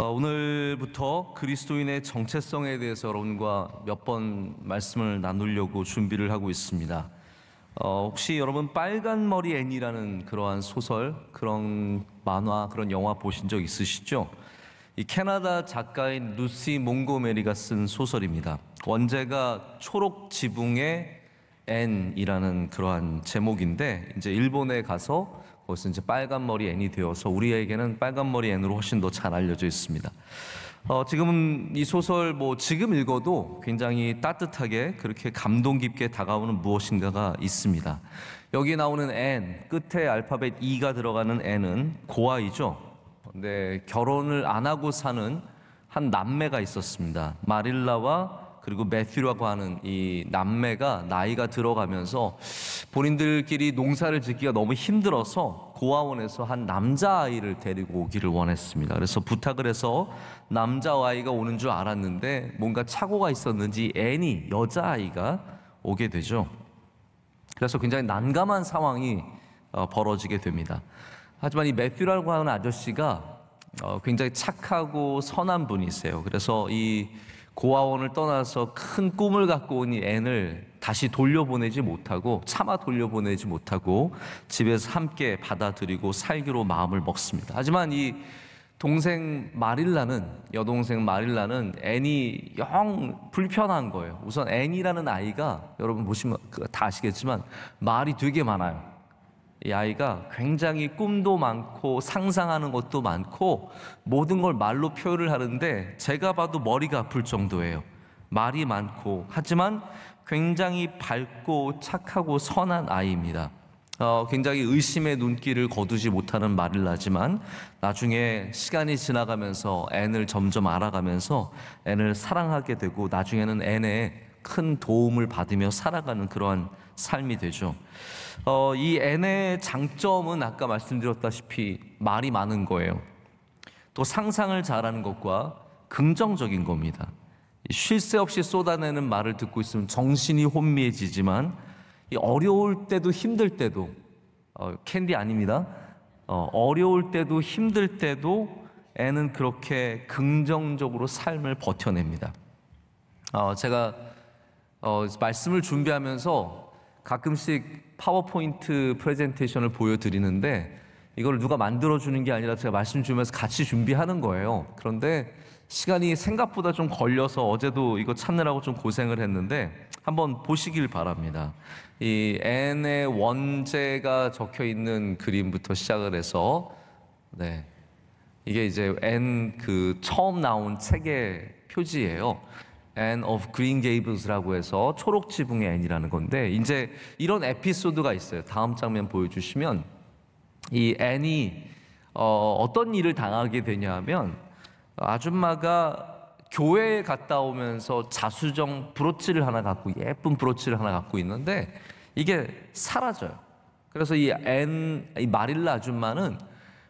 오늘부터 그리스도인의 정체성에 대해서 여러분과 몇 번 말씀을 나누려고 준비를 하고 있습니다. 혹시 여러분 빨간 머리 앤이라는 그러한 소설, 그런 만화, 그런 영화 보신 적 있으시죠? 이 캐나다 작가인 루시 몽고메리가 쓴 소설입니다. 원제가 초록 지붕의 앤이라는 그러한 제목인데, 이제 일본에 가서 거기서 이제 빨간 머리 앤이 되어서 우리에게는 빨간 머리 앤으로 훨씬 더 잘 알려져 있습니다. 지금은 이 소설 지금 읽어도 굉장히 따뜻하게 그렇게 감동 깊게 다가오는 무엇인가가 있습니다. 여기 나오는 앤, 끝에 알파벳 E가 들어가는 앤은 고아이죠. 근데 결혼을 안 하고 사는 한 남매가 있었습니다. 마릴라와 그리고 매튜라고 하는 이 남매가 나이가 들어가면서 본인들끼리 농사를 짓기가 너무 힘들어서 고아원에서 한 남자아이를 데리고 오기를 원했습니다. 그래서 부탁을 해서 남자아이가 오는 줄 알았는데 뭔가 착오가 있었는지 앤이 여자아이가 오게 되죠. 그래서 굉장히 난감한 상황이 벌어지게 됩니다. 하지만 이 매튜라고 하는 아저씨가 굉장히 착하고 선한 분이세요. 그래서 이 고아원을 떠나서 큰 꿈을 갖고 온 이 앤을 다시 돌려보내지 못하고, 차마 돌려보내지 못하고 집에서 함께 받아들이고 살기로 마음을 먹습니다. 하지만 이 동생 마릴라는, 여동생 마릴라는 앤이 영 불편한 거예요. 우선 앤이라는 아이가 여러분 보시면 다 아시겠지만 말이 되게 많아요. 이 아이가 굉장히 꿈도 많고 상상하는 것도 많고 모든 걸 말로 표현을 하는데 제가 봐도 머리가 아플 정도예요. 말이 많고, 하지만 굉장히 밝고 착하고 선한 아이입니다. 굉장히 의심의 눈길을 거두지 못하는 마릴라지만 나중에 시간이 지나가면서 앤을 점점 알아가면서 앤을 사랑하게 되고 나중에는 앤의 큰 도움을 받으며 살아가는 그러한 삶이 되죠. 이 앤의 장점은 아까 말씀드렸다시피 말이 많은 거예요. 또 상상을 잘하는 것과 긍정적인 겁니다. 쉴 새 없이 쏟아내는 말을 듣고 있으면 정신이 혼미해지지만 어려울 때도 힘들 때도, 캔디 아닙니다. 어려울 때도 힘들 때도 앤은 그렇게 긍정적으로 삶을 버텨냅니다. 제가 말씀을 준비하면서 가끔씩 파워포인트 프레젠테이션을 보여드리는데 이걸 누가 만들어주는 게 아니라 제가 말씀 주면서 같이 준비하는 거예요. 그런데 시간이 생각보다 좀 걸려서 어제도 이거 찾느라고 좀 고생을 했는데 한번 보시길 바랍니다. 이 앤의 원제가 적혀 있는 그림부터 시작을 해서, 이게 이제 앤 처음 나온 책의 표지예요. Anne of Green Gables라고 해서 초록 지붕의 앤이라는 건데, 이제 이런 에피소드가 있어요. 다음 장면 보여주시면 이 앤이 어떤 일을 당하게 되냐면, 아줌마가 교회에 갔다 오면서 자수정 브로치를 하나 갖고, 예쁜 브로치를 하나 갖고 있는데 이게 사라져요. 그래서 이 마릴라 아줌마는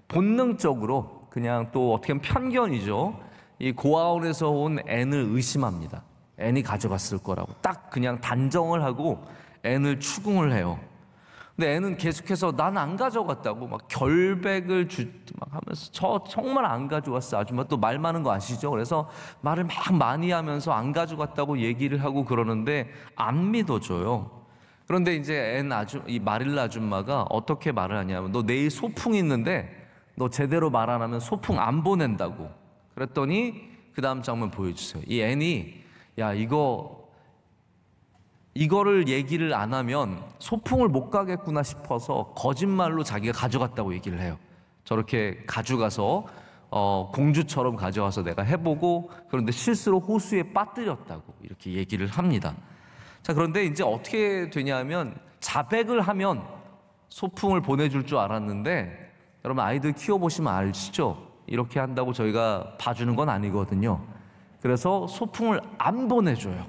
본능적으로, 그냥 또 어떻게 보면 편견이죠, 이 고아원에서 온 앤을 의심합니다. 앤이 가져갔을 거라고 딱 그냥 단정을 하고 앤을 추궁을 해요. 근데 앤은 계속해서 난 안 가져갔다고 막 결백을 막 하면서 저 정말 안 가져갔어. 아줌마 또 말 많은 거 아시죠? 그래서 말을 막 많이 하면서 안 가져갔다고 얘기를 하고 그러는데 안 믿어줘요. 그런데 이제 이 마릴라 아줌마가 어떻게 말을 하냐면, 너 내일 소풍 있는데 너 제대로 말 안 하면 소풍 안 보낸다고. 그랬더니 그 다음 장면 보여주세요. 이 앤이 이거를 얘기를 안 하면 소풍을 못 가겠구나 싶어서 거짓말로 자기가 가져갔다고 얘기를 해요. 저렇게 가져가서 공주처럼 가져와서 내가 해보고, 그런데 실수로 호수에 빠뜨렸다고 이렇게 얘기를 합니다. 자, 그런데 이제 어떻게 되냐면, 자백을 하면 소풍을 보내줄 줄 알았는데, 여러분 아이들 키워보시면 아시죠? 이렇게 한다고 저희가 봐주는 건 아니거든요. 그래서 소풍을 안 보내줘요.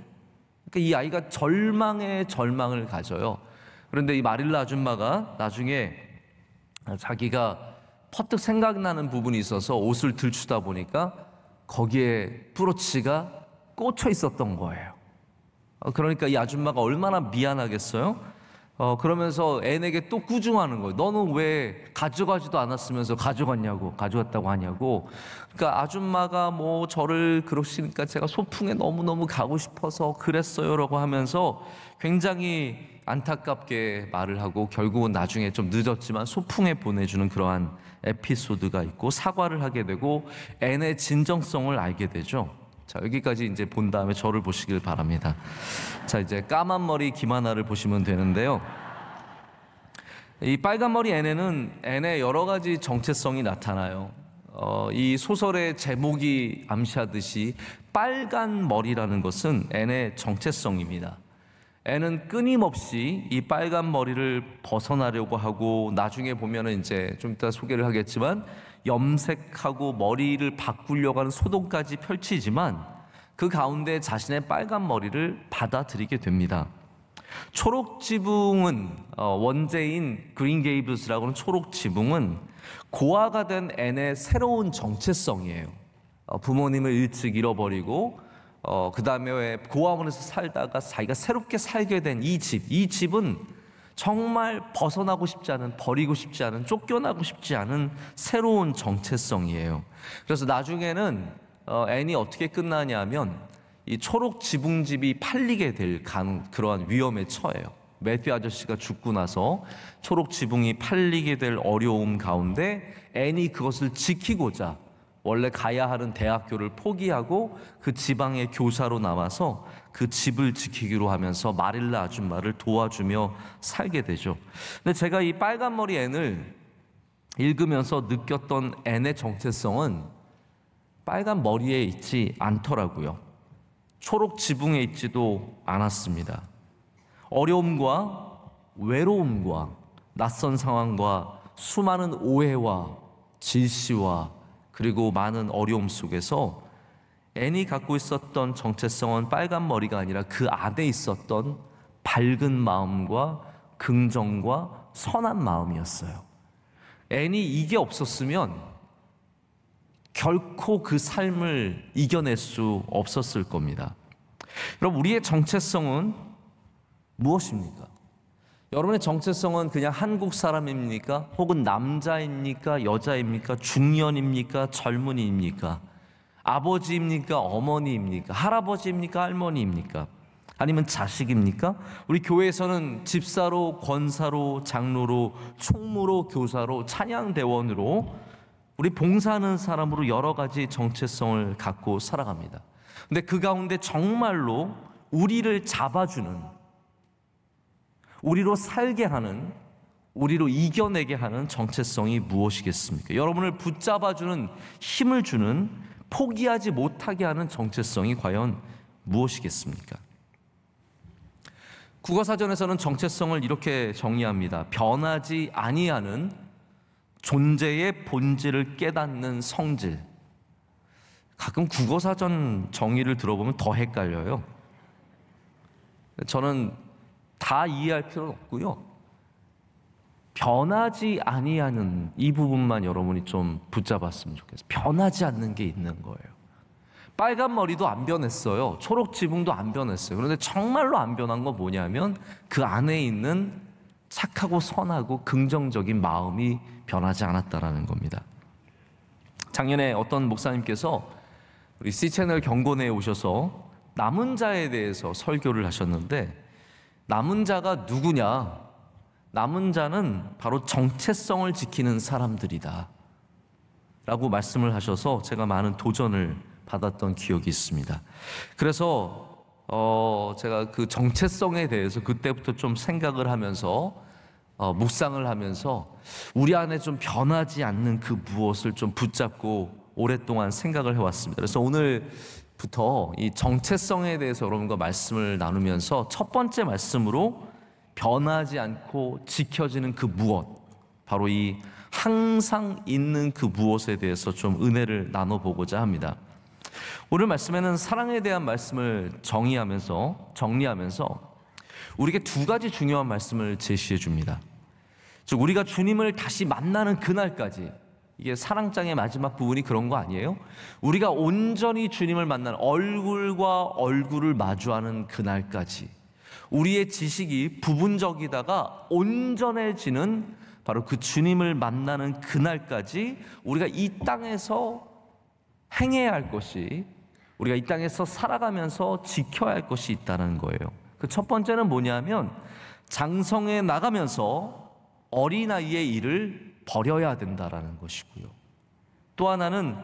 그러니까 이 아이가 절망에 절망을 가져요. 그런데 이 마릴라 아줌마가 나중에 자기가 퍼뜩 생각나는 부분이 있어서 옷을 들추다 보니까 거기에 브로치가 꽂혀 있었던 거예요. 그러니까 이 아줌마가 얼마나 미안하겠어요? 그러면서 N에게 또 꾸중하는 거예요. 너는 왜 가져가지도 않았으면서 가져갔다고 하냐고. 그러니까 아줌마가 뭐 저를 그러시니까 제가 소풍에 너무너무 가고 싶어서 그랬어요라고 하면서 굉장히 안타깝게 말을 하고 결국은 나중에 좀 늦었지만 소풍에 보내주는 그러한 에피소드가 있고 사과를 하게 되고 N의 진정성을 알게 되죠. 자, 여기까지 이제 본 다음에 저를 보시길 바랍니다. 자, 이제 까만 머리 김하나를 보시면 되는데요. 이 빨간 머리 N에는 N의 여러 가지 정체성이 나타나요. 이 소설의 제목이 암시하듯이 빨간 머리라는 것은 N의 정체성입니다. N은 끊임없이 이 빨간 머리를 벗어나려고 하고 나중에 보면은 이제 좀 이따 소개를 하겠지만 염색하고 머리를 바꾸려고 하는 소동까지 펼치지만 그 가운데 자신의 빨간 머리를 받아들이게 됩니다. 초록 지붕은 원제인 그린 게이블스라고 하는 초록 지붕은 고아가 된 N의 새로운 정체성이에요. 부모님을 일찍 잃어버리고 그 다음에 고아원에서 살다가 자기가 새롭게 살게 된 이 집은 정말 벗어나고 싶지 않은, 버리고 싶지 않은, 쫓겨나고 싶지 않은 새로운 정체성이에요. 그래서 나중에는 N이 어떻게 끝나냐면 이 초록 지붕집이 팔리게 될 그러한 위험에 처해요. 매튜 아저씨가 죽고 나서 초록 지붕이 팔리게 될 어려움 가운데 N이 그것을 지키고자 원래 가야 하는 대학교를 포기하고 그 지방의 교사로 나와서 그 집을 지키기로 하면서 마릴라 아줌마를 도와주며 살게 되죠. 근데 제가 이 빨간 머리 N을 읽으면서 느꼈던 N의 정체성은 빨간 머리에 있지 않더라고요. 초록 지붕에 있지도 않았습니다. 어려움과 외로움과 낯선 상황과 수많은 오해와 질시와 그리고 많은 어려움 속에서 N이 갖고 있었던 정체성은 빨간 머리가 아니라 그 안에 있었던 밝은 마음과 긍정과 선한 마음이었어요. N이 이게 없었으면 결코 그 삶을 이겨낼 수 없었을 겁니다. 여러분, 우리의 정체성은 무엇입니까? 여러분의 정체성은 그냥 한국 사람입니까? 혹은 남자입니까? 여자입니까? 중년입니까? 젊은이입니까? 아버지입니까? 어머니입니까? 할아버지입니까? 할머니입니까? 아니면 자식입니까? 우리 교회에서는 집사로, 권사로, 장로로, 총무로, 교사로, 찬양대원으로 우리 봉사하는 사람으로 여러 가지 정체성을 갖고 살아갑니다. 근데 그 가운데 정말로 우리를 잡아주는, 우리로 살게 하는, 우리로 이겨내게 하는 정체성이 무엇이겠습니까? 여러분을 붙잡아주는, 힘을 주는, 포기하지 못하게 하는 정체성이 과연 무엇이겠습니까? 국어사전에서는 정체성을 이렇게 정의합니다. 변하지 아니하는 존재의 본질을 깨닫는 성질. 가끔 국어사전 정의를 들어보면 더 헷갈려요. 저는 다 이해할 필요는 없고요. 변하지 아니하는 이 부분만 여러분이 좀 붙잡았으면 좋겠어요. 변하지 않는 게 있는 거예요. 빨간 머리도 안 변했어요. 초록 지붕도 안 변했어요. 그런데 정말로 안 변한 건 뭐냐면 그 안에 있는 착하고 선하고 긍정적인 마음이 변하지 않았다라는 겁니다. 작년에 어떤 목사님께서 우리 C채널 경건회에 오셔서 남은 자에 대해서 설교를 하셨는데, 남은 자가 누구냐? 남은 자는 바로 정체성을 지키는 사람들이다 라고 말씀을 하셔서 제가 많은 도전을 받았던 기억이 있습니다. 그래서 제가 그 정체성에 대해서 그때부터 좀 생각을 하면서 묵상을 하면서 우리 안에 좀 변하지 않는 그 무엇을 좀 붙잡고 오랫동안 생각을 해왔습니다. 그래서 오늘부터 이 정체성에 대해서 여러분과 말씀을 나누면서 첫 번째 말씀으로 변하지 않고 지켜지는 그 무엇, 바로 이 항상 있는 그 무엇에 대해서 좀 은혜를 나눠보고자 합니다. 오늘 말씀에는 사랑에 대한 말씀을 정리하면서 우리에게 두 가지 중요한 말씀을 제시해 줍니다. 즉, 우리가 주님을 다시 만나는 그날까지, 이게 사랑장의 마지막 부분이 그런 거 아니에요? 우리가 온전히 주님을 만나는, 얼굴과 얼굴을 마주하는 그날까지 우리의 지식이 부분적이다가 온전해지는 바로 그 주님을 만나는 그날까지 우리가 이 땅에서 행해야 할 것이, 우리가 이 땅에서 살아가면서 지켜야 할 것이 있다는 거예요. 그 첫 번째는 뭐냐면 장성해 나가면서 어린아이의 일을 버려야 된다라는 것이고요. 또 하나는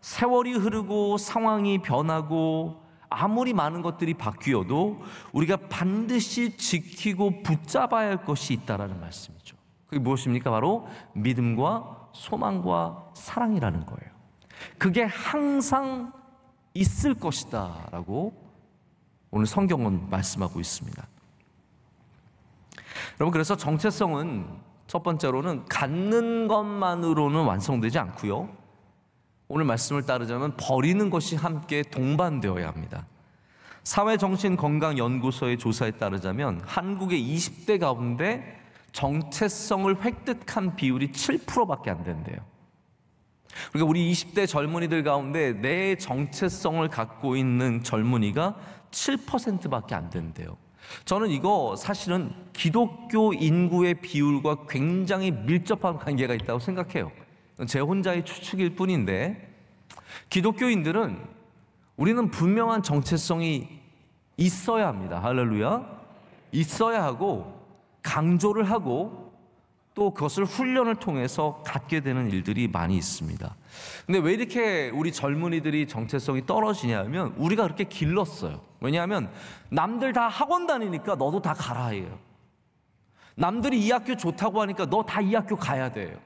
세월이 흐르고 상황이 변하고 아무리 많은 것들이 바뀌어도 우리가 반드시 지키고 붙잡아야 할 것이 있다라는 말씀이죠. 그게 무엇입니까? 바로 믿음과 소망과 사랑이라는 거예요. 그게 항상 있을 것이다 라고 오늘 성경은 말씀하고 있습니다. 여러분, 그래서 정체성은 첫 번째로는 갖는 것만으로는 완성되지 않고요, 오늘 말씀을 따르자면 버리는 것이 함께 동반되어야 합니다. 사회정신건강연구소의 조사에 따르자면 한국의 20대 가운데 정체성을 획득한 비율이 7%밖에 안 된대요. 그러니까 우리 20대 젊은이들 가운데 내 정체성을 갖고 있는 젊은이가 7%밖에 안 된대요. 저는 이거 사실은 기독교 인구의 비율과 굉장히 밀접한 관계가 있다고 생각해요. 제 혼자의 추측일 뿐인데, 기독교인들은 우리는 분명한 정체성이 있어야 합니다. 할렐루야. 있어야 하고 강조를 하고 또 그것을 훈련을 통해서 갖게 되는 일들이 많이 있습니다. 근데 왜 이렇게 우리 젊은이들이 정체성이 떨어지냐 하면 우리가 그렇게 길렀어요. 왜냐하면 남들 다 학원 다니니까 너도 다 가라 해요. 남들이 이 학교 좋다고 하니까 너 다 이 학교 가야 돼요.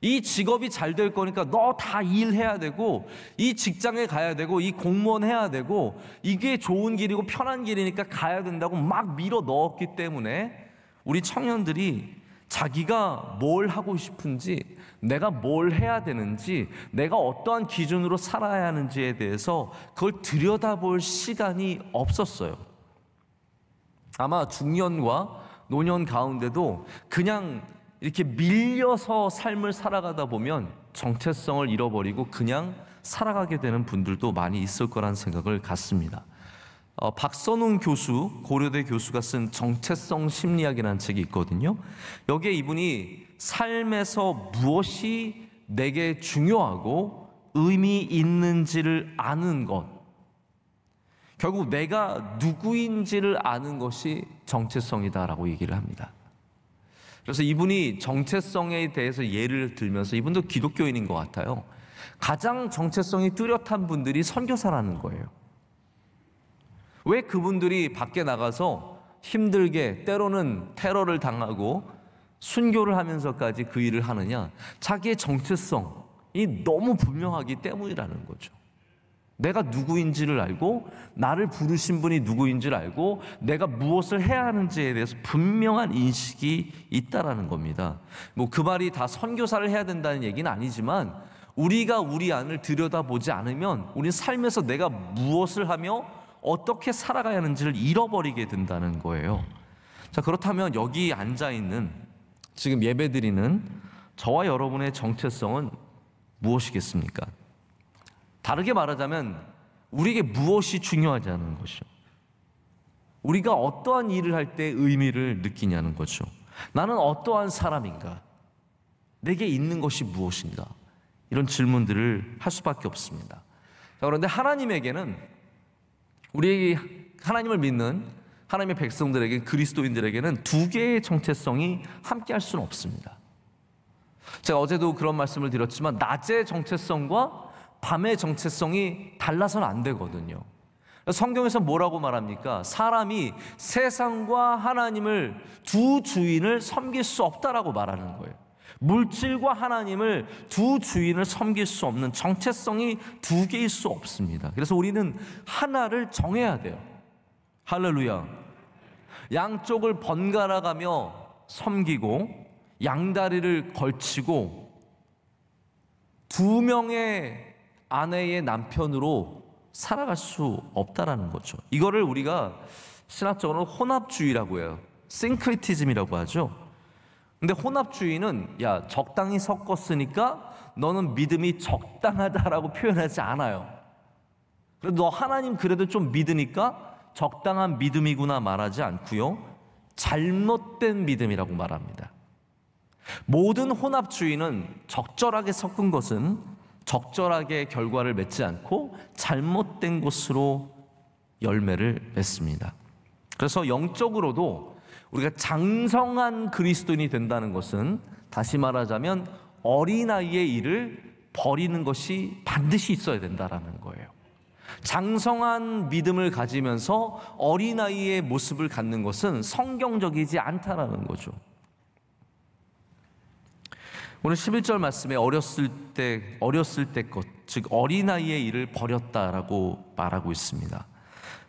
이 직업이 잘 될 거니까 너 다 일해야 되고, 이 직장에 가야 되고, 이 공무원 해야 되고, 이게 좋은 길이고 편한 길이니까 가야 된다고 막 밀어 넣었기 때문에 우리 청년들이 자기가 뭘 하고 싶은지, 내가 뭘 해야 되는지, 내가 어떠한 기준으로 살아야 하는지에 대해서 그걸 들여다볼 시간이 없었어요. 아마 중년과 노년 가운데도 그냥 이렇게 밀려서 삶을 살아가다 보면 정체성을 잃어버리고 그냥 살아가게 되는 분들도 많이 있을 거란 생각을 갖습니다. 박선웅 교수, 고려대 교수가 쓴 정체성 심리학이라는 책이 있거든요. 여기에 이분이 삶에서 무엇이 내게 중요하고 의미 있는지를 아는 것, 결국 내가 누구인지를 아는 것이 정체성이다라고 얘기를 합니다. 그래서 이분이 정체성에 대해서 예를 들면서, 이분도 기독교인인 것 같아요, 가장 정체성이 뚜렷한 분들이 선교사라는 거예요. 왜 그분들이 밖에 나가서 힘들게 때로는 테러를 당하고 순교를 하면서까지 그 일을 하느냐? 자기의 정체성이 너무 분명하기 때문이라는 거죠. 내가 누구인지를 알고, 나를 부르신 분이 누구인지를 알고, 내가 무엇을 해야 하는지에 대해서 분명한 인식이 있다라는 겁니다. 뭐 그 말이 다 선교사를 해야 된다는 얘기는 아니지만, 우리가 우리 안을 들여다보지 않으면 우리 삶에서 내가 무엇을 하며 어떻게 살아가야 하는지를 잃어버리게 된다는 거예요. 자, 그렇다면 여기 앉아있는, 지금 예배드리는 저와 여러분의 정체성은 무엇이겠습니까? 다르게 말하자면 우리에게 무엇이 중요하지 않은 것이죠. 우리가 어떠한 일을 할 때 의미를 느끼냐는 거죠. 나는 어떠한 사람인가? 내게 있는 것이 무엇인가? 이런 질문들을 할 수밖에 없습니다. 자, 그런데 하나님에게는, 우리 하나님을 믿는 하나님의 백성들에게, 그리스도인들에게는 두 개의 정체성이 함께 할 수는 없습니다. 제가 어제도 그런 말씀을 드렸지만 낮의 정체성과 밤의 정체성이 달라서는 안 되거든요. 성경에서 뭐라고 말합니까? 사람이 세상과 하나님을, 두 주인을 섬길 수 없다라고 말하는 거예요. 물질과 하나님을, 두 주인을 섬길 수 없는 정체성이 두 개일 수 없습니다. 그래서 우리는 하나를 정해야 돼요. 할렐루야. 양쪽을 번갈아 가며 섬기고 양다리를 걸치고 두 명의 아내의 남편으로 살아갈 수 없다라는 거죠. 이거를 우리가 신학적으로 혼합주의라고 해요. 싱크리티즘이라고 하죠. 근데 혼합주의는, 야, 적당히 섞었으니까 너는 믿음이 적당하다라고 표현하지 않아요. 그래도 너 하나님 그래도 좀 믿으니까 적당한 믿음이구나 말하지 않고요, 잘못된 믿음이라고 말합니다. 모든 혼합주의는 적절하게 섞은 것은 적절하게 결과를 맺지 않고 잘못된 것으로 열매를 맺습니다. 그래서 영적으로도 우리가 장성한 그리스도인이 된다는 것은, 다시 말하자면 어린아이의 일을 버리는 것이 반드시 있어야 된다는 거예요. 장성한 믿음을 가지면서 어린아이의 모습을 갖는 것은 성경적이지 않다라는 거죠. 오늘 11절 말씀에 어렸을 때 것, 즉 어린아이의 일을 버렸다라고 말하고 있습니다.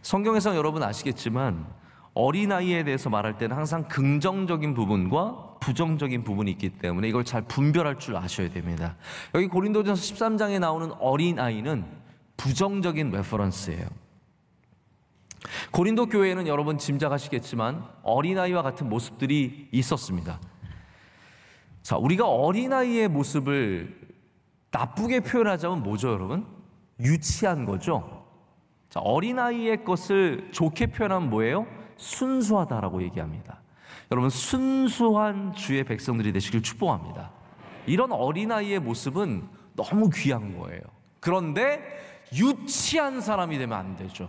성경에서 여러분 아시겠지만 어린아이에 대해서 말할 때는 항상 긍정적인 부분과 부정적인 부분이 있기 때문에 이걸 잘 분별할 줄 아셔야 됩니다. 여기 고린도전서 13장에 나오는 어린아이는 부정적인 레퍼런스예요. 고린도 교회에는 여러분 짐작하시겠지만 어린아이와 같은 모습들이 있었습니다. 자, 우리가 어린아이의 모습을 나쁘게 표현하자면 뭐죠, 여러분? 유치한 거죠. 자, 어린아이의 것을 좋게 표현하면 뭐예요? 순수하다라고 얘기합니다. 여러분, 순수한 주의 백성들이 되시길 축복합니다. 이런 어린아이의 모습은 너무 귀한 거예요. 그런데 유치한 사람이 되면 안 되죠.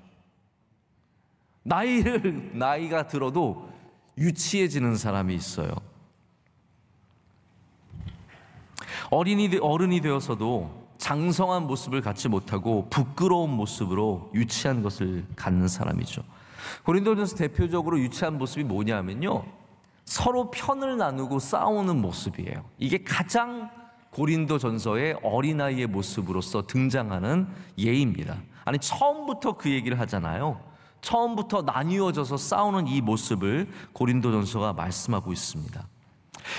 나이가 들어도 유치해지는 사람이 있어요. 어른이 되어서도 장성한 모습을 갖지 못하고 부끄러운 모습으로 유치한 것을 갖는 사람이죠. 고린도전서 대표적으로 유치한 모습이 뭐냐면요, 서로 편을 나누고 싸우는 모습이에요. 이게 가장 고린도전서의 어린아이의 모습으로서 등장하는 예입니다. 아니, 처음부터 그 얘기를 하잖아요. 처음부터 나뉘어져서 싸우는 이 모습을 고린도전서가 말씀하고 있습니다.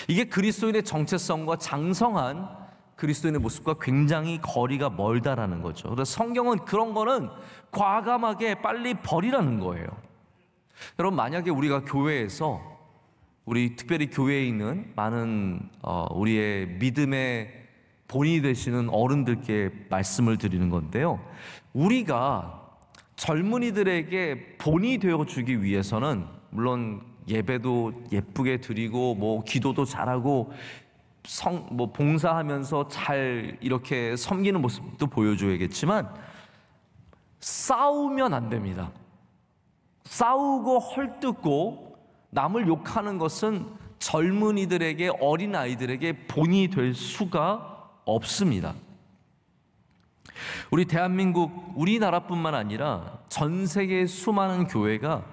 이게 그리스도인의 정체성과 장성한 그리스도인의 모습과 굉장히 거리가 멀다라는 거죠. 그래서 성경은 그런 거는 과감하게 빨리 버리라는 거예요. 여러분, 만약에 우리가 교회에서, 우리 특별히 교회에 있는 많은 우리의 믿음의 본이 되시는 어른들께 말씀을 드리는 건데요, 우리가 젊은이들에게 본이 되어주기 위해서는 물론 예배도 예쁘게 드리고 기도도 잘하고 봉사하면서 잘 이렇게 섬기는 모습도 보여줘야겠지만 싸우면 안 됩니다. 싸우고 헐뜯고 남을 욕하는 것은 젊은이들에게, 어린아이들에게 본이 될 수가 없습니다. 우리 대한민국, 우리나라뿐만 아니라 전 세계의 수많은 교회가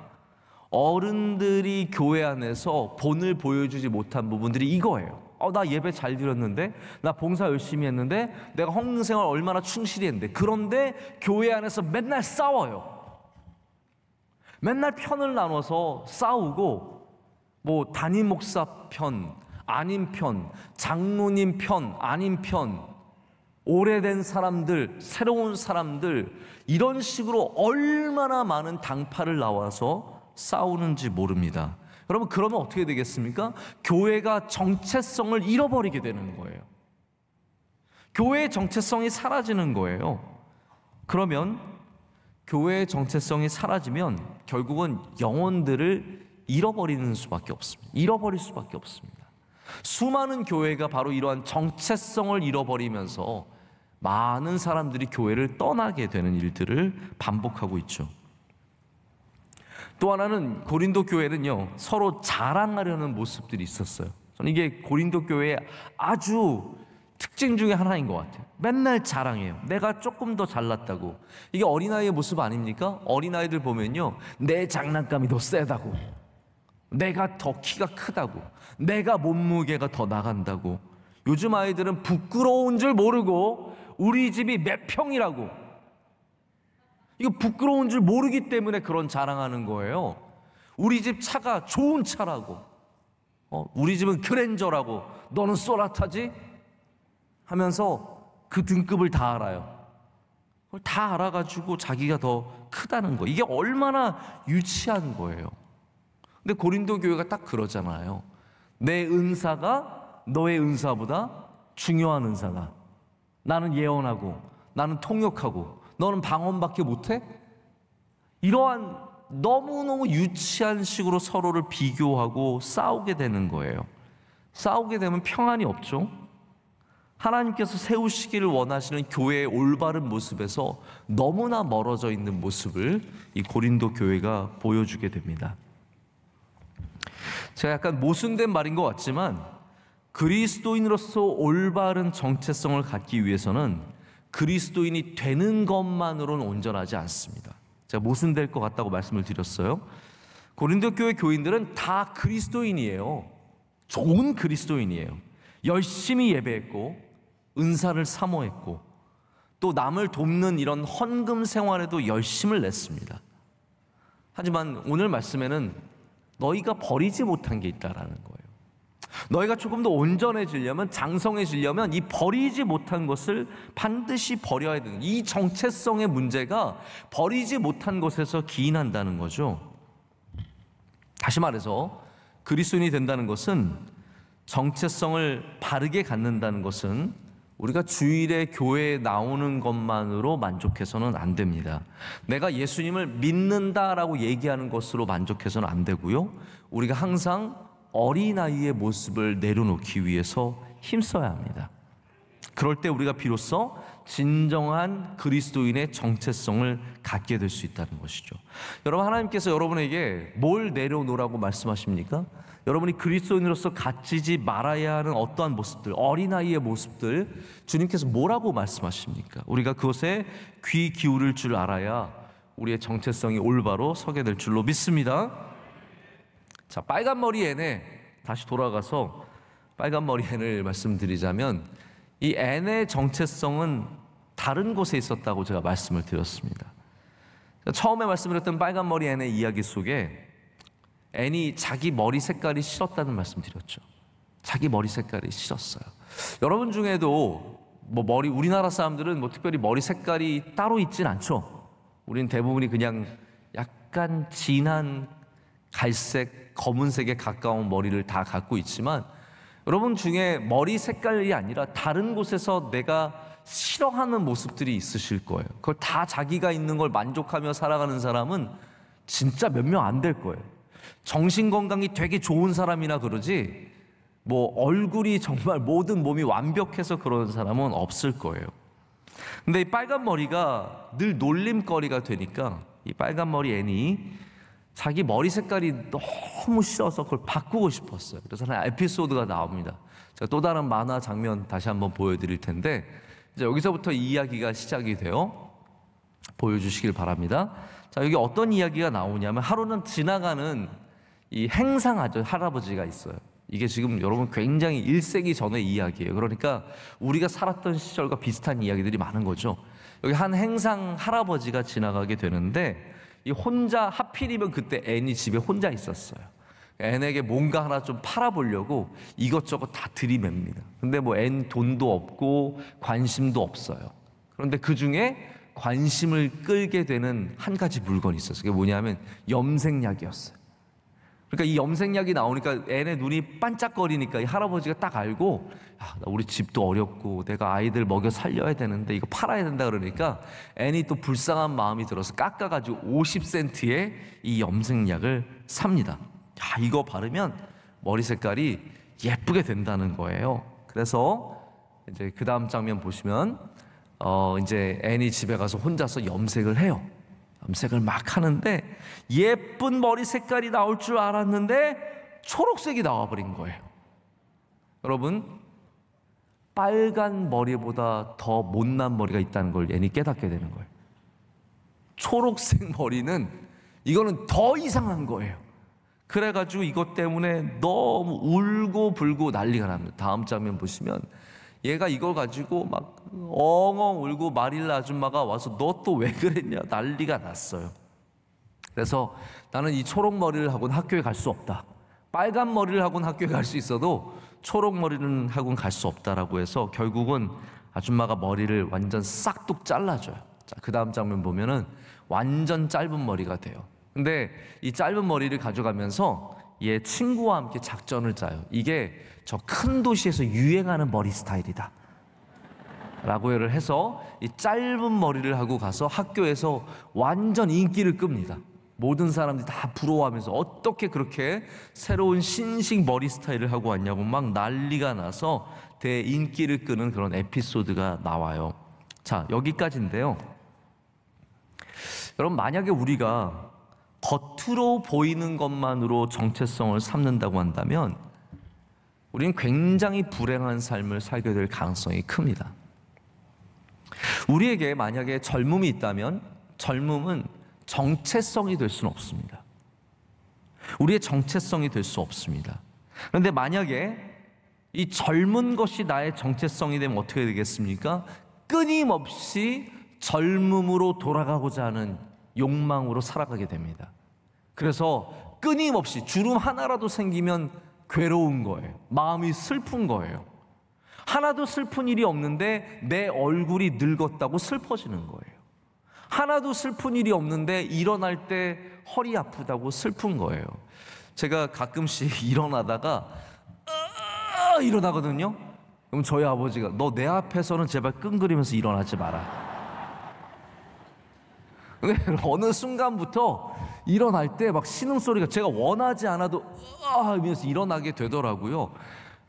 어른들이 교회 안에서 본을 보여주지 못한 부분들이 이거예요. 나 예배 잘 드렸는데, 나 봉사 열심히 했는데, 내가 헌금생활 얼마나 충실히 했는데, 그런데 교회 안에서 맨날 싸워요. 맨날 편을 나눠서 싸우고, 담임 목사 편, 아닌 편, 장로님 편, 아닌 편, 오래된 사람들, 새로운 사람들, 이런 식으로 얼마나 많은 당파를 나와서 싸우는지 모릅니다. 여러분, 그러면 어떻게 되겠습니까? 교회가 정체성을 잃어버리게 되는 거예요. 교회의 정체성이 사라지는 거예요. 그러면 교회의 정체성이 사라지면 결국은 영혼들을 잃어버릴 수밖에 없습니다. 수많은 교회가 바로 이러한 정체성을 잃어버리면서 많은 사람들이 교회를 떠나게 되는 일들을 반복하고 있죠. 또 하나는 고린도 교회는요, 서로 자랑하려는 모습들이 있었어요. 저는 이게 고린도 교회의 아주 특징 중에 하나인 것 같아요. 맨날 자랑해요. 내가 조금 더 잘났다고. 이게 어린아이의 모습 아닙니까? 어린아이들 보면요, 내 장난감이 더 세다고, 내가 더 키가 크다고, 내가 몸무게가 더 나간다고. 요즘 아이들은 부끄러운 줄 모르고 우리 집이 몇 평이라고, 이거 부끄러운 줄 모르기 때문에 그런 자랑하는 거예요. 우리 집 차가 좋은 차라고, 우리 집은 그랜저라고, 너는 소나타지? 하면서 그 등급을 다 알아요. 그걸 다 알아가지고 자기가 더 크다는 거, 이게 얼마나 유치한 거예요. 근데 고린도 교회가 딱 그러잖아요. 내 은사가 너의 은사보다 중요한 은사다. 나는 예언하고, 나는 통역하고, 너는 방언밖에 못해? 이러한 너무너무 유치한 식으로 서로를 비교하고 싸우게 되는 거예요. 싸우게 되면 평안이 없죠. 하나님께서 세우시기를 원하시는 교회의 올바른 모습에서 너무나 멀어져 있는 모습을 이 고린도 교회가 보여주게 됩니다. 제가 약간 모순된 말인 것 같지만 그리스도인으로서 올바른 정체성을 갖기 위해서는 그리스도인이 되는 것만으로는 온전하지 않습니다. 제가 모순될 것 같다고 말씀을 드렸어요. 고린도 교회 교인들은 다 그리스도인이에요. 좋은 그리스도인이에요. 열심히 예배했고 은사를 사모했고 또 남을 돕는 이런 헌금 생활에도 열심을 냈습니다. 하지만 오늘 말씀에는 너희가 버리지 못한 게 있다라는 거예요. 너희가 조금 더 온전해지려면, 장성해지려면 이 버리지 못한 것을 반드시 버려야 되는, 이 정체성의 문제가 버리지 못한 것에서 기인한다는 거죠. 다시 말해서 그리스도인이 된다는 것은, 정체성을 바르게 갖는다는 것은 우리가 주일에 교회에 나오는 것만으로 만족해서는 안 됩니다. 내가 예수님을 믿는다라고 얘기하는 것으로 만족해서는 안 되고요, 우리가 항상 어린아이의 모습을 내려놓기 위해서 힘써야 합니다. 그럴 때 우리가 비로소 진정한 그리스도인의 정체성을 갖게 될 수 있다는 것이죠. 여러분, 하나님께서 여러분에게 뭘 내려놓으라고 말씀하십니까? 여러분이 그리스도인으로서 갖추지 말아야 하는 어떠한 모습들, 어린아이의 모습들, 주님께서 뭐라고 말씀하십니까? 우리가 그것에 귀 기울일 줄 알아야 우리의 정체성이 올바로 서게 될 줄로 믿습니다. 자, 빨간머리 앤에 다시 돌아가서 빨간머리 앤을 말씀드리자면, 이 앤의 정체성은 다른 곳에 있었다고 제가 말씀을 드렸습니다. 처음에 말씀드렸던 빨간머리 앤의 이야기 속에 앤이 자기 머리 색깔이 싫었다는 말씀 드렸죠. 자기 머리 색깔이 싫었어요. 여러분 중에도 우리나라 사람들은 특별히 머리 색깔이 따로 있진 않죠. 우리는 대부분이 그냥 약간 진한 갈색, 검은색에 가까운 머리를 다 갖고 있지만, 여러분 중에 머리 색깔이 아니라 다른 곳에서 내가 싫어하는 모습들이 있으실 거예요. 그걸 다 자기가 있는 걸 만족하며 살아가는 사람은 진짜 몇 명 안 될 거예요. 정신건강이 되게 좋은 사람이나 그러지, 얼굴이 정말 모든 몸이 완벽해서 그러는 사람은 없을 거예요. 근데 이 빨간 머리가 늘 놀림거리가 되니까 이 빨간 머리 앤이 자기 머리 색깔이 너무 싫어서 그걸 바꾸고 싶었어요. 그래서 하나 에피소드가 나옵니다. 제가 또 다른 만화 장면 다시 한번 보여드릴 텐데, 이제 여기서부터 이 이야기가 시작이 돼요. 보여주시길 바랍니다. 자, 여기 어떤 이야기가 나오냐면, 하루는 지나가는 이 행상 할아버지가 있어요. 이게 지금 여러분 굉장히 1세기 전의 이야기예요. 그러니까 우리가 살았던 시절과 비슷한 이야기들이 많은 거죠. 여기 한 행상 할아버지가 지나가게 되는데, 이 혼자, 하필이면 그때 앤이 집에 혼자 있었어요. 앤에게 뭔가 하나 좀 팔아보려고 이것저것 다 들이맵니다. 근데 앤 돈도 없고 관심도 없어요. 그런데 그 중에 관심을 끌게 되는 한 가지 물건이 있었어요. 그게 뭐냐면 염색약이었어요. 그러니까 이 염색약이 나오니까 앤의 눈이 반짝거리니까 이 할아버지가 딱 알고, 우리 집도 어렵고 내가 아이들 먹여 살려야 되는데 이거 팔아야 된다 그러니까 앤이 또 불쌍한 마음이 들어서 깎아가지고 50센트에 이 염색약을 삽니다. 이거 바르면 머리 색깔이 예쁘게 된다는 거예요. 그래서 이제 그 다음 장면 보시면 이제 앤이 집에 가서 혼자서 염색을 해요. 염색을 막 하는데 예쁜 머리 색깔이 나올 줄 알았는데 초록색이 나와버린 거예요. 여러분, 빨간 머리보다 더 못난 머리가 있다는 걸 앤이 깨닫게 되는 거예요. 초록색 머리는, 이거는 더 이상한 거예요. 그래가지고 이것 때문에 너무 울고 불고 난리가 납니다. 다음 장면 보시면 얘가 이걸 가지고 막 엉엉 울고 마릴라 아줌마가 와서 너 또 왜 그랬냐 난리가 났어요. 그래서 나는 이 초록 머리를 하고는 학교에 갈 수 없다. 빨간 머리를 하고는 학교에 갈 수 있어도 초록 머리는 하고는 갈 수 없다라고 해서 결국은 아줌마가 머리를 완전 싹둑 잘라줘요. 자, 그 다음 장면 보면은 완전 짧은 머리가 돼요. 근데 이 짧은 머리를 가져가면서 얘 친구와 함께 작전을 짜요. 이게 저 큰 도시에서 유행하는 머리 스타일이다 라고 해서 이 짧은 머리를 하고 가서 학교에서 완전 인기를 끕니다. 모든 사람들이 다 부러워하면서 어떻게 그렇게 새로운 신식 머리 스타일을 하고 왔냐고 막 난리가 나서 대인기를 끄는 그런 에피소드가 나와요. 자, 여기까지인데요. 여러분, 만약에 우리가 겉으로 보이는 것만으로 정체성을 삼는다고 한다면 우리는 굉장히 불행한 삶을 살게 될 가능성이 큽니다. 우리에게 만약에 젊음이 있다면 젊음은 정체성이 될 수는 없습니다. 우리의 정체성이 될 수 없습니다. 그런데 만약에 이 젊은 것이 나의 정체성이 되면 어떻게 되겠습니까? 끊임없이 젊음으로 돌아가고자 하는 욕망으로 살아가게 됩니다. 그래서 끊임없이 주름 하나라도 생기면 괴로운 거예요. 마음이 슬픈 거예요. 하나도 슬픈 일이 없는데 내 얼굴이 늙었다고 슬퍼지는 거예요. 하나도 슬픈 일이 없는데 일어날 때 허리 아프다고 슬픈 거예요. 제가 가끔씩 일어나다가 일어나거든요. 그럼 저희 아버지가 너 내 앞에서는 제발 끙그리면서 일어나지 마라. 어느 순간부터 일어날 때 막 신음소리가 제가 원하지 않아도 하면서 일어나게 되더라고요.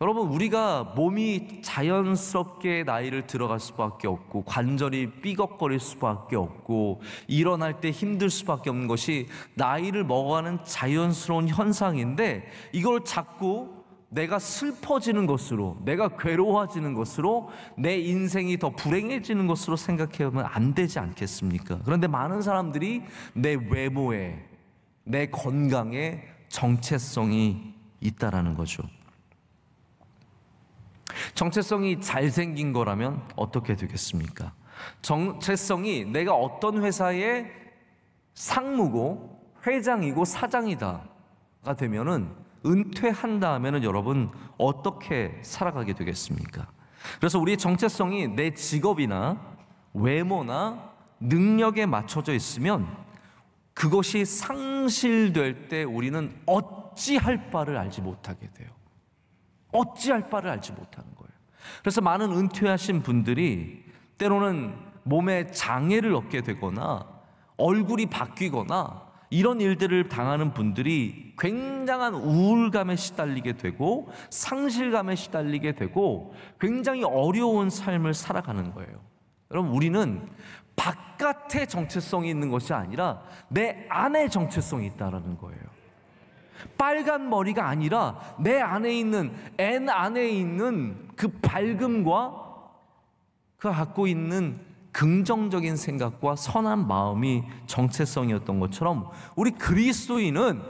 여러분, 우리가 몸이 자연스럽게 나이를 들어갈 수밖에 없고 관절이 삐걱거릴 수밖에 없고 일어날 때 힘들 수밖에 없는 것이 나이를 먹어가는 자연스러운 현상인데, 이걸 자꾸 내가 슬퍼지는 것으로, 내가 괴로워지는 것으로, 내 인생이 더 불행해지는 것으로 생각해보면 안 되지 않겠습니까? 그런데 많은 사람들이 내 외모에, 내 건강에 정체성이 있다라는 거죠. 정체성이 잘생긴 거라면 어떻게 되겠습니까? 정체성이 내가 어떤 회사의 상무고 회장이고 사장이다가 되면은, 은퇴한 다음에는 여러분 어떻게 살아가게 되겠습니까? 그래서 우리의 정체성이 내 직업이나 외모나 능력에 맞춰져 있으면 그것이 상실될 때 우리는 어찌할 바를 알지 못하게 돼요. 어찌할 바를 알지 못하는 거예요. 그래서 많은 은퇴하신 분들이 때로는 몸에 장애를 얻게 되거나 얼굴이 바뀌거나 이런 일들을 당하는 분들이 굉장한 우울감에 시달리게 되고 상실감에 시달리게 되고 굉장히 어려운 삶을 살아가는 거예요. 여러분, 우리는 바깥에 정체성이 있는 것이 아니라 내 안에 정체성이 있다는 거예요. 빨간 머리가 아니라 내 안에 있는, N 안에 있는 그 밝음과 그 갖고 있는 긍정적인 생각과 선한 마음이 정체성이었던 것처럼, 우리 그리스도인은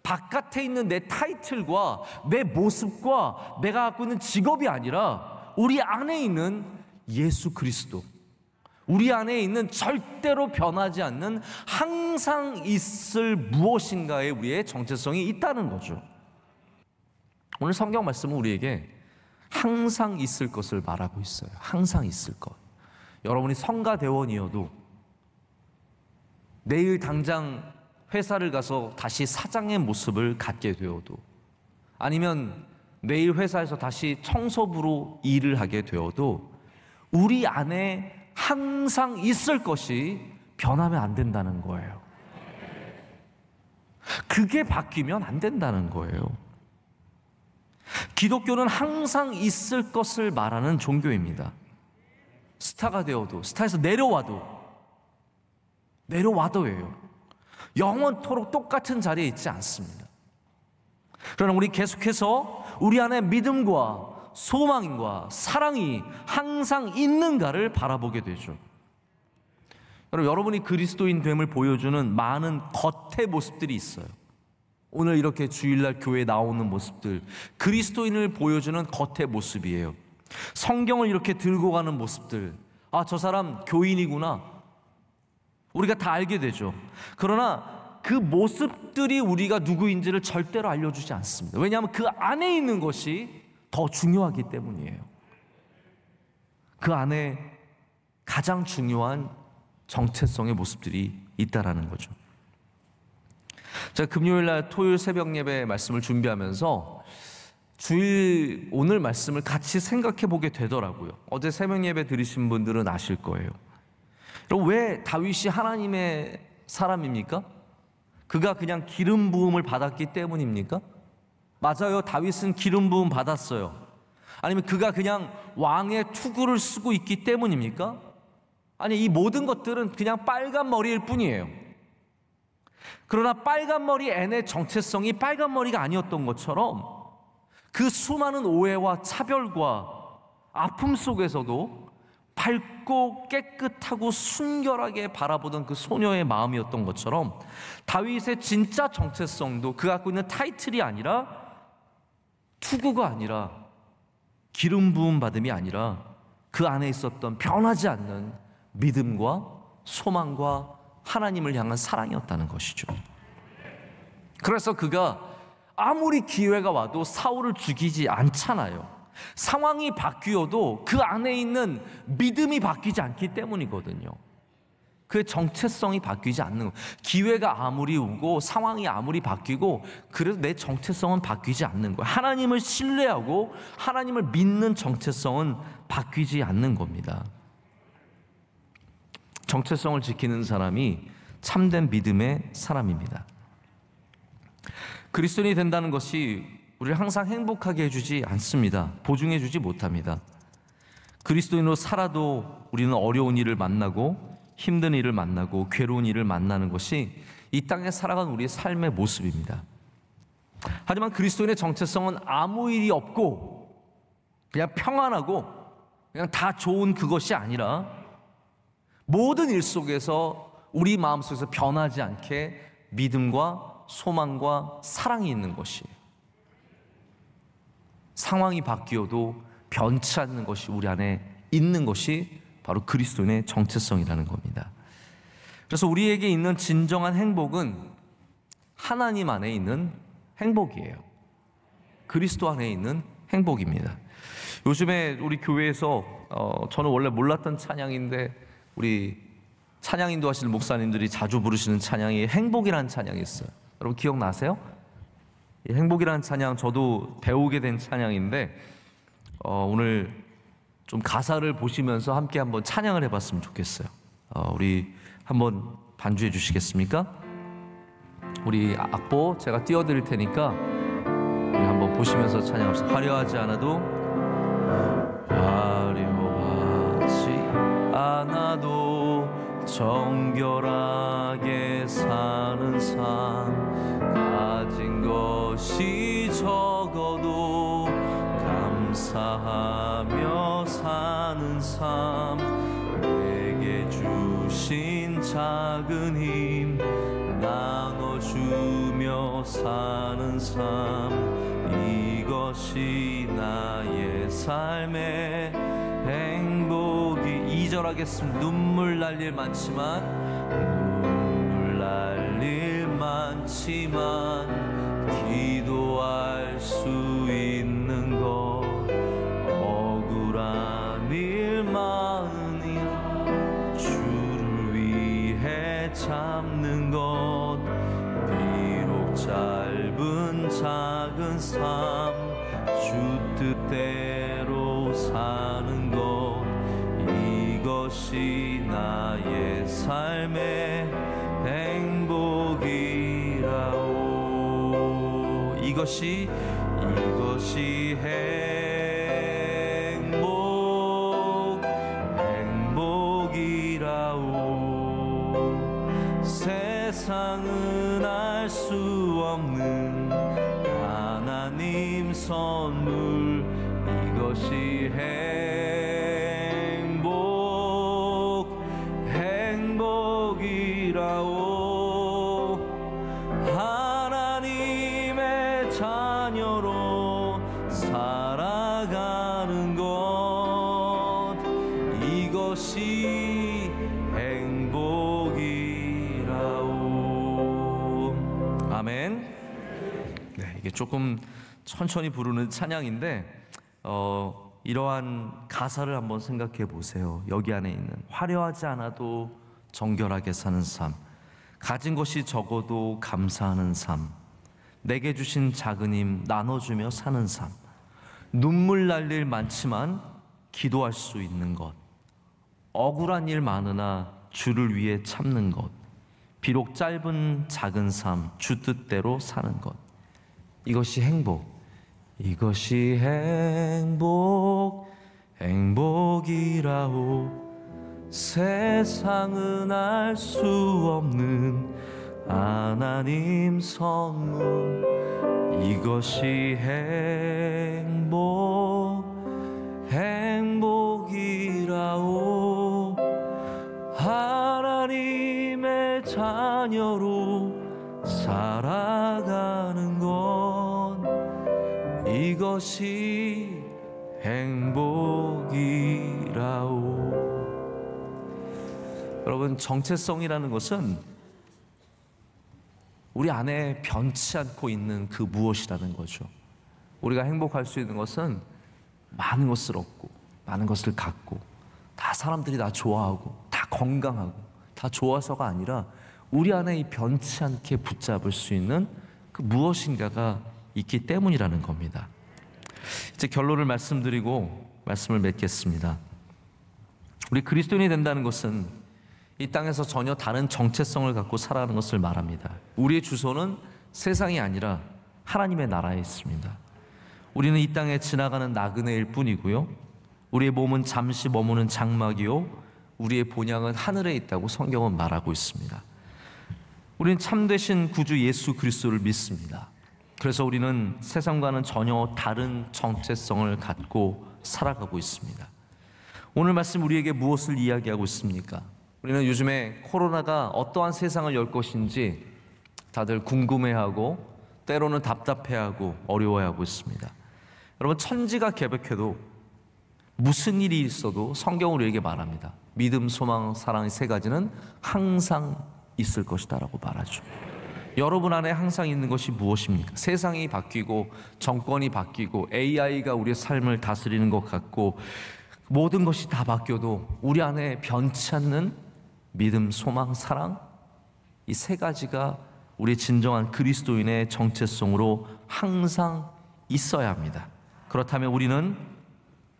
바깥에 있는 내 타이틀과 내 모습과 내가 갖고 있는 직업이 아니라 우리 안에 있는 예수 그리스도, 우리 안에 있는 절대로 변하지 않는 항상 있을 무엇인가에 우리의 정체성이 있다는 거죠. 오늘 성경 말씀은 우리에게 항상 있을 것을 말하고 있어요. 항상 있을 것. 여러분이 성가대원이어도, 내일 당장 회사를 가서 다시 사장의 모습을 갖게 되어도, 아니면 내일 회사에서 다시 청소부로 일을 하게 되어도 우리 안에 항상 있을 것이 변하면 안 된다는 거예요. 그게 바뀌면 안 된다는 거예요. 기독교는 항상 있을 것을 말하는 종교입니다. 스타가 되어도, 스타에서 내려와도예요. 영원토록 똑같은 자리에 있지 않습니다. 그러나 우리 계속해서 우리 안에 믿음과 소망과 사랑이 항상 있는가를 바라보게 되죠. 여러분이 그리스도인 됨을 보여주는 많은 겉의 모습들이 있어요. 오늘 이렇게 주일날 교회에 나오는 모습들, 그리스도인을 보여주는 겉의 모습이에요. 성경을 이렇게 들고 가는 모습들, 저 사람 교인이구나, 우리가 다 알게 되죠. 그러나 그 모습들이 우리가 누구인지를 절대로 알려주지 않습니다. 왜냐하면 그 안에 있는 것이 더 중요하기 때문이에요. 그 안에 가장 중요한 정체성의 모습들이 있다라는 거죠. 제가 금요일날 토요일 새벽 예배 말씀을 준비하면서 주일 오늘 말씀을 같이 생각해 보게 되더라고요. 어제 새벽 예배 들으신 분들은 아실 거예요. 여러분, 왜 다윗이 하나님의 사람입니까? 그가 그냥 기름 부음을 받았기 때문입니까? 맞아요. 다윗은 기름 부음 받았어요. 아니면 그가 그냥 왕의 투구를 쓰고 있기 때문입니까? 아니, 이 모든 것들은 그냥 빨간 머리일 뿐이에요. 그러나 빨간 머리 앤의 정체성이 빨간 머리가 아니었던 것처럼 그 수많은 오해와 차별과 아픔 속에서도 밝고 깨끗하고 순결하게 바라보던 그 소녀의 마음이었던 것처럼 다윗의 진짜 정체성도 그가 갖고 있는 타이틀이 아니라 투구가 아니라 기름 부음 받음이 아니라 그 안에 있었던 변하지 않는 믿음과 소망과 하나님을 향한 사랑이었다는 것이죠. 그래서 그가 아무리 기회가 와도 사울을 죽이지 않잖아요. 상황이 바뀌어도 그 안에 있는 믿음이 바뀌지 않기 때문이거든요. 그의 정체성이 바뀌지 않는 거. 기회가 아무리 오고 상황이 아무리 바뀌고 그래도 내 정체성은 바뀌지 않는 거예요. 하나님을 신뢰하고 하나님을 믿는 정체성은 바뀌지 않는 겁니다. 정체성을 지키는 사람이 참된 믿음의 사람입니다. 그리스도인이 된다는 것이 우리를 항상 행복하게 해주지 않습니다. 보증해주지 못합니다. 그리스도인으로 살아도 우리는 어려운 일을 만나고 힘든 일을 만나고 괴로운 일을 만나는 것이 이 땅에 살아가는 우리의 삶의 모습입니다. 하지만 그리스도인의 정체성은 아무 일이 없고 그냥 평안하고 그냥 다 좋은 그것이 아니라 모든 일 속에서 우리 마음속에서 변하지 않게 믿음과 소망과 사랑이 있는 것이에요. 상황이 바뀌어도 변치 않는 것이 우리 안에 있는 것이 바로 그리스도인의 정체성이라는 겁니다. 그래서 우리에게 있는 진정한 행복은 하나님 안에 있는 행복이에요. 그리스도 안에 있는 행복입니다. 요즘에 우리 교회에서 저는 원래 몰랐던 찬양인데 우리 찬양 인도하시는 목사님들이 자주 부르시는 찬양이 행복이라는 찬양이 있어요. 여러분 기억나세요? 이 행복이라는 찬양 저도 배우게 된 찬양인데 오늘 좀 가사를 보시면서 함께 한번 찬양을 해봤으면 좋겠어요. 우리 한번 반주해 주시겠습니까? 우리 악보 제가 띄워드릴 테니까 우리 한번 보시면서 찬양합시다. 화려하지 않아도 정결하게 사는 삶, 가진 것이 적어도 감사하며 사는 삶, 내게 주신 작은 힘 나눠주며 사는 삶, 이것이 나의 삶의 행복이. 2절 하겠습니다. 눈물 날 일 많지만 기도할 수 있는 것, 억울한 일 많으니 주를 위해 참는 것, 비록 짧은 작은 삶 주 뜻대로 사는 것, 이것이 나의 삶의 행복이라오. 이것이 행복이라오. 세상은 알 수 없는 하나님 선물, 이것이 행복이라오. 하나님의 자녀로 살아가는 것, 이것이 행복이라오. 아멘. 네, 이게 조금 천천히 부르는 찬양인데 이러한 가사를 한번 생각해 보세요. 여기 안에 있는 화려하지 않아도 정결하게 사는 삶, 가진 것이 적어도 감사하는 삶, 내게 주신 작은 힘 나눠주며 사는 삶, 눈물 날 일 많지만 기도할 수 있는 것, 억울한 일 많으나 주를 위해 참는 것, 비록 짧은 작은 삶, 주 뜻대로 사는 것. 이것이 행복. 이것이 행복이라오. 세상은 알 수 없는 하나님 선물. 이것이 행복이라오. 하나님의 자녀로 살아가는 건 이것이 행복이라오. 여러분, 정체성이라는 것은 우리 안에 변치 않고 있는 그 무엇이라는 거죠. 우리가 행복할 수 있는 것은 많은 것을 얻고 많은 것을 갖고 다 사람들이 나 좋아하고 다 건강하고 다 좋아서가 아니라 우리 안에 이 변치 않게 붙잡을 수 있는 그 무엇인가가 있기 때문이라는 겁니다. 이제 결론을 말씀드리고 말씀을 맺겠습니다. 우리 그리스도인이 된다는 것은 이 땅에서 전혀 다른 정체성을 갖고 살아가는 것을 말합니다. 우리의 주소는 세상이 아니라 하나님의 나라에 있습니다. 우리는 이 땅에 지나가는 나그네일 뿐이고요, 우리의 몸은 잠시 머무는 장막이요, 우리의 본향은 하늘에 있다고 성경은 말하고 있습니다. 우리는 참되신 구주 예수 그리스도를 믿습니다. 그래서 우리는 세상과는 전혀 다른 정체성을 갖고 살아가고 있습니다. 오늘 말씀 우리에게 무엇을 이야기하고 있습니까? 우리는 요즘에 코로나가 어떠한 세상을 열 것인지 다들 궁금해하고 때로는 답답해하고 어려워하고 있습니다. 여러분, 천지가 개벽해도 무슨 일이 있어도 성경은 우리에게 말합니다. 믿음, 소망, 사랑의 세 가지는 항상 있을 것이다 라고 말하죠. 여러분 안에 항상 있는 것이 무엇입니까? 세상이 바뀌고 정권이 바뀌고 AI가 우리의 삶을 다스리는 것 같고 모든 것이 다 바뀌어도 우리 안에 변치 않는 믿음, 소망, 사랑, 이 세 가지가 우리 진정한 그리스도인의 정체성으로 항상 있어야 합니다. 그렇다면 우리는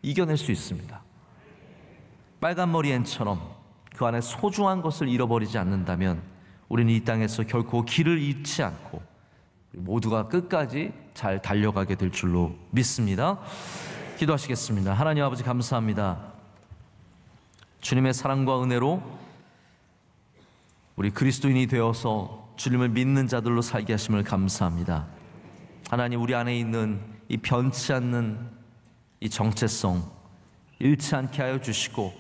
이겨낼 수 있습니다. 빨간 머리 앤처럼 그 안에 소중한 것을 잃어버리지 않는다면 우리는 이 땅에서 결코 길을 잃지 않고 모두가 끝까지 잘 달려가게 될 줄로 믿습니다. 기도하시겠습니다. 하나님 아버지, 감사합니다. 주님의 사랑과 은혜로 우리 그리스도인이 되어서 주님을 믿는 자들로 살게 하심을 감사합니다. 하나님, 우리 안에 있는 이 변치 않는 이 정체성 잃지 않게 하여 주시고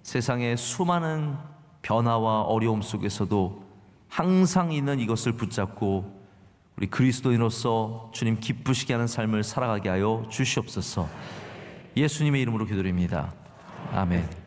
세상의 수많은 변화와 어려움 속에서도 항상 있는 이것을 붙잡고 우리 그리스도인으로서 주님 기쁘시게 하는 삶을 살아가게 하여 주시옵소서. 예수님의 이름으로 기도드립니다. 아멘.